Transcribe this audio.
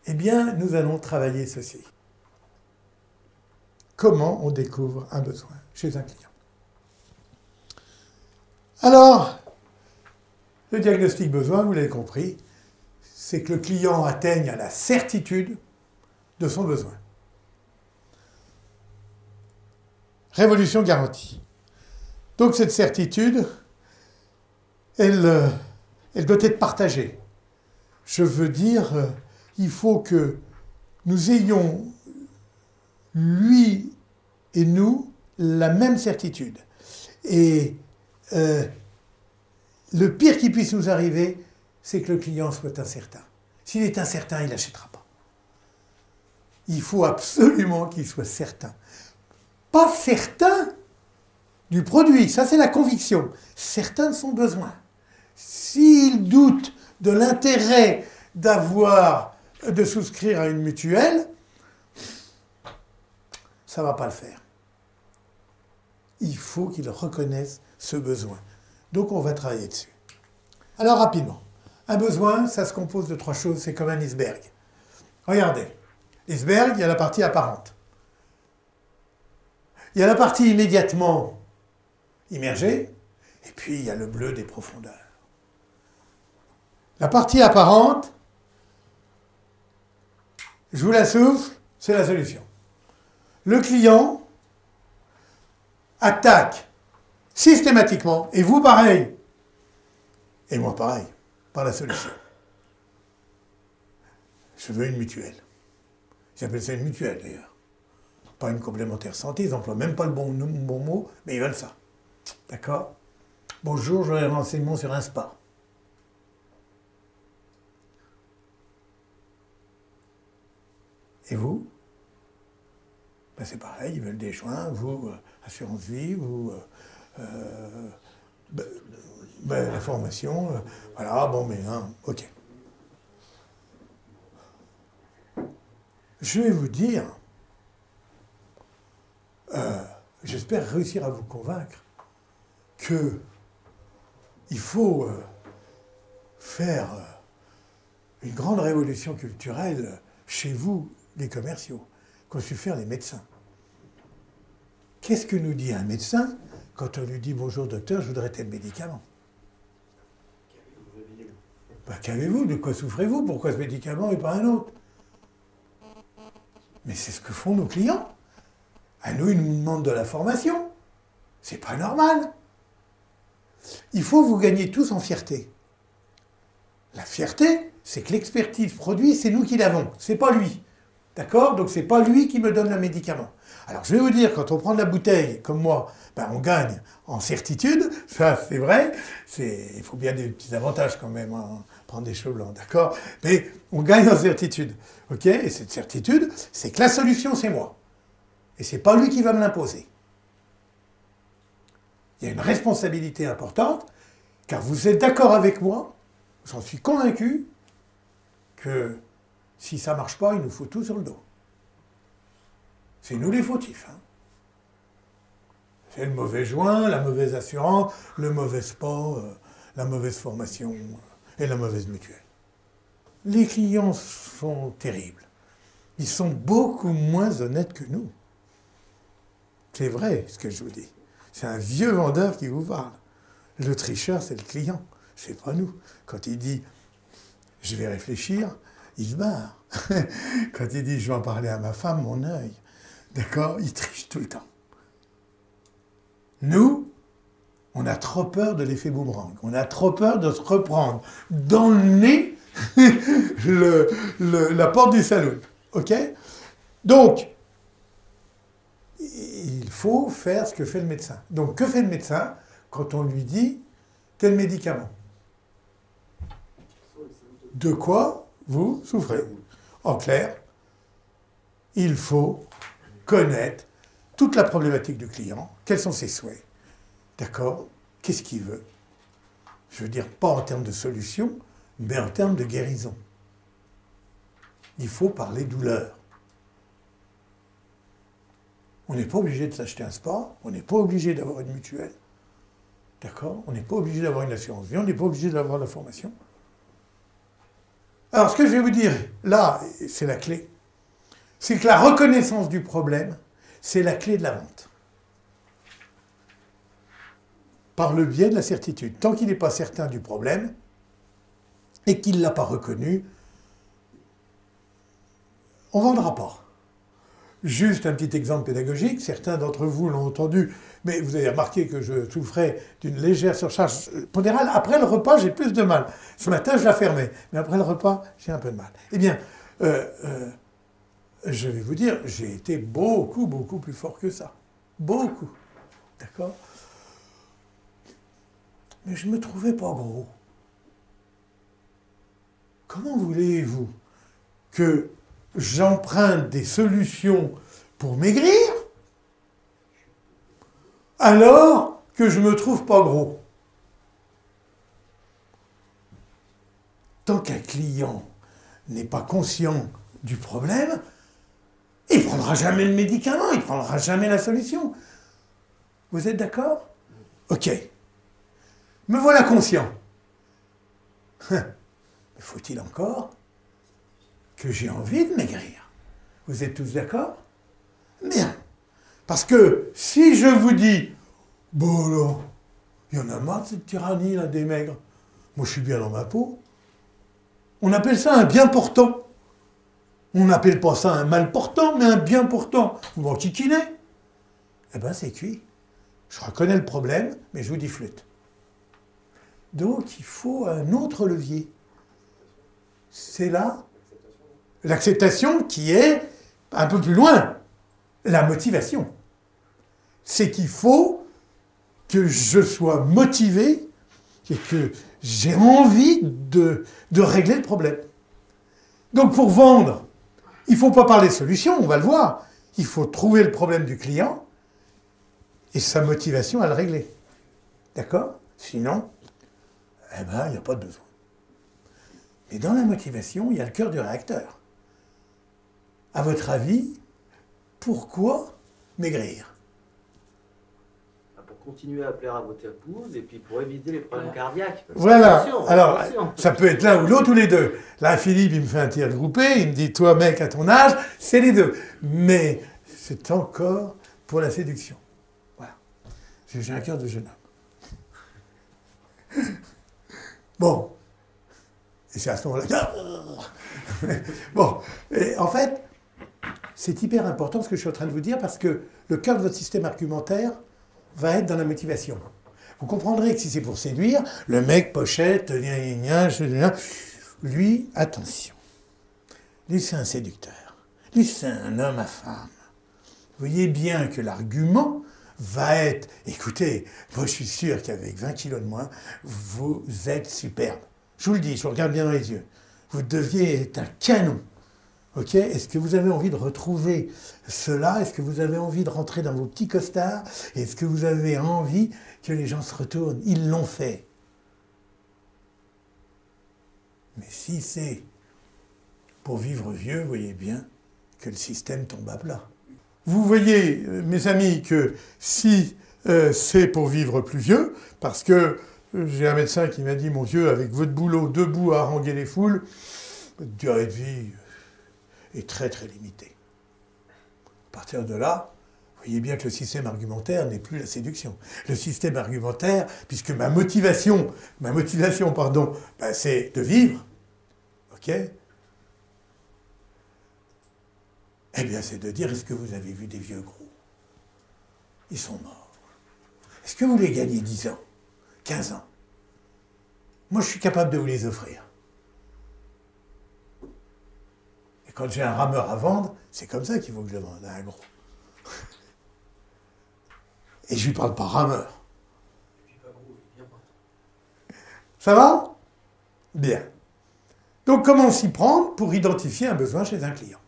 Eh bien, nous allons travailler ceci. Comment on découvre un besoin chez un client? Alors, le diagnostic besoin, vous l'avez compris, c'est que le client atteigne à la certitude de son besoin. Révolution garantie. Donc cette certitude, elle doit être partagée. Je veux dire, il faut que nous ayons, lui et nous, la même certitude. Et le pire qui puisse nous arriver, c'est que le client soit incertain. S'il est incertain, il n'achètera pas. Il faut absolument qu'il soit certain. Pas certain du produit, ça c'est la conviction. Certain de son besoin. S'il doute de l'intérêt de souscrire à une mutuelle, ça ne va pas le faire. Il faut qu'il reconnaisse ce besoin. Donc on va travailler dessus. Alors rapidement, un besoin, ça se compose de trois choses, c'est comme un iceberg. Regardez, l'iceberg, il y a la partie apparente. Il y a la partie immédiatement immergée, et puis il y a le bleu des profondeurs. La partie apparente, je vous la souffle, c'est la solution. Le client attaque systématiquement, et vous pareil, et moi pareil, par la solution. Je veux une mutuelle. Ils appellent ça une mutuelle d'ailleurs. Pas une complémentaire santé, ils n'emploient même pas le bon mot, mais ils veulent ça. D'accord? Bonjour, j'aurais un renseignement sur un spa. Et vous? Ben c'est pareil, ils veulent des joints, vous, assurance vie, vous, la formation, voilà, bon, mais hein, ok. Je vais vous dire, j'espère réussir à vous convaincre que il faut faire une grande révolution culturelle chez vous, les commerciaux, qu'ont su faire les médecins. Qu'est-ce que nous dit un médecin quand on lui dit « Bonjour docteur, je voudrais tel médicament ». Ben, qu'avez-vous? De quoi souffrez-vous? Pourquoi ce médicament et pas un autre? Mais c'est ce que font nos clients. À nous, ils nous demandent de la formation. C'est pas normal. Il faut vous gagner tous en fierté. La fierté, c'est que l'expertise produit, c'est nous qui l'avons, c'est pas lui. D'accord? Donc c'est pas lui qui me donne le médicament. Alors je vais vous dire, quand on prend de la bouteille, comme moi, ben, on gagne en certitude, ça c'est vrai, il faut bien des petits avantages quand même, hein, prendre des cheveux blancs, d'accord? Mais on gagne en certitude, ok? Et cette certitude, c'est que la solution c'est moi. Et c'est pas lui qui va me l'imposer. Il y a une responsabilité importante, car vous êtes d'accord avec moi, j'en suis convaincu, que si ça ne marche pas, il nous faut tout sur le dos. C'est nous les fautifs. Hein. C'est le mauvais joint, la mauvaise assurance, le mauvais sport, la mauvaise formation et la mauvaise mutuelle. Les clients sont terribles. Ils sont beaucoup moins honnêtes que nous. C'est vrai ce que je vous dis. C'est un vieux vendeur qui vous parle. Le tricheur, c'est le client, c'est pas nous. Quand il dit « je vais réfléchir », il se barre. Quand il dit « je vais en parler à ma femme, mon œil », d'accord, il triche tout le temps. Nous, on a trop peur de l'effet boomerang. On a trop peur de se reprendre dans le nez la porte du saloon. OK? Donc, il faut faire ce que fait le médecin. Donc, que fait le médecin quand on lui dit tel médicament? De quoi vous souffrez? En clair, il faut connaître toute la problématique du client, quels sont ses souhaits, d'accord? Qu'est-ce qu'il veut? Je veux dire, pas en termes de solution, mais en termes de guérison. Il faut parler douleur. On n'est pas obligé de s'acheter un spa, on n'est pas obligé d'avoir une mutuelle. D'accord? On n'est pas obligé d'avoir une assurance vie, on n'est pas obligé d'avoir la formation. Alors, ce que je vais vous dire, là, c'est la clé, c'est que la reconnaissance du problème, c'est la clé de la vente. Par le biais de la certitude. Tant qu'il n'est pas certain du problème et qu'il ne l'a pas reconnu, on ne vendra pas. Juste un petit exemple pédagogique, certains d'entre vous l'ont entendu, mais vous avez remarqué que je souffrais d'une légère surcharge pondérale. Après le repas, j'ai plus de mal. Ce matin, je la fermais, mais après le repas, j'ai un peu de mal. Eh bien, je vais vous dire, j'ai été beaucoup, beaucoup plus fort que ça. Beaucoup. D'accord? Mais je ne me trouvais pas gros. Comment voulez-vous que j'emprunte des solutions pour maigrir alors que je ne me trouve pas gros? Tant qu'un client n'est pas conscient du problème, il ne prendra jamais le médicament, il ne prendra jamais la solution. Vous êtes d'accord? Ok. Me voilà conscient. Faut-il encore que j'ai envie de maigrir? Vous êtes tous d'accord? Bien. Parce que si je vous dis, bon là, il y en a marre de cette tyrannie là des maigres. Moi je suis bien dans ma peau. On appelle ça un bien portant. On n'appelle pas ça un mal portant, mais un bien portant. Vous m'enquiquinez? Eh bien c'est cuit. Je reconnais le problème, mais je vous dis flûte. Donc il faut un autre levier. C'est là l'acceptation qui est un peu plus loin. La motivation. C'est qu'il faut que je sois motivé et que j'ai envie de régler le problème. Donc pour vendre, il ne faut pas parler de solution, on va le voir. Il faut trouver le problème du client et sa motivation à le régler. D'accord? Sinon, eh ben, il n'y a pas de besoin. Mais dans la motivation, il y a le cœur du réacteur. À votre avis, pourquoi maigrir? Pour continuer à plaire à votre épouse et puis pour éviter les problèmes cardiaques. Voilà. Attention, alors, attention. Ça peut être l'un ou l'autre ou les deux. Là, Philippe, il me fait un tir groupé, il me dit, toi, mec, à ton âge, c'est les deux. Mais c'est encore pour la séduction. Voilà. J'ai un cœur de jeune homme. Bon. Et c'est à ce moment-là. Bon. Et en fait, c'est hyper important ce que je suis en train de vous dire parce que le cœur de votre système argumentaire va être dans la motivation. Vous comprendrez que si c'est pour séduire, le mec pochette, lui, attention. Lui, c'est un séducteur. Lui, c'est un homme à femme. Vous voyez bien que l'argument va être, écoutez, moi je suis sûr qu'avec 20 kilos de moins, vous êtes superbe. Je vous le dis, je vous regarde bien dans les yeux. Vous deviez être un canon. Ok? Est-ce que vous avez envie de retrouver cela? Est-ce que vous avez envie de rentrer dans vos petits costards? Est-ce que vous avez envie que les gens se retournent? Ils l'ont fait. Mais si c'est pour vivre vieux, vous voyez bien que le système tombe à plat. Vous voyez, mes amis, que si c'est pour vivre plus vieux, parce que j'ai un médecin qui m'a dit, mon vieux, avec votre boulot debout à haranguer les foules, votre durée de vie est très très limitée. À partir de là, vous voyez bien que le système argumentaire n'est plus la séduction. Le système argumentaire, puisque ma motivation, ben, c'est de vivre, ok? Eh bien, c'est de dire, est-ce que vous avez vu des vieux gros? Ils sont morts. Est-ce que vous les gagnez 10 ans, 15 ans? Moi, je suis capable de vous les offrir. Et quand j'ai un rameur à vendre, c'est comme ça qu'il faut que je le vende à un gros. Et je lui parle pas rameur. Ça va? Bien. Donc, comment s'y prendre pour identifier un besoin chez un client?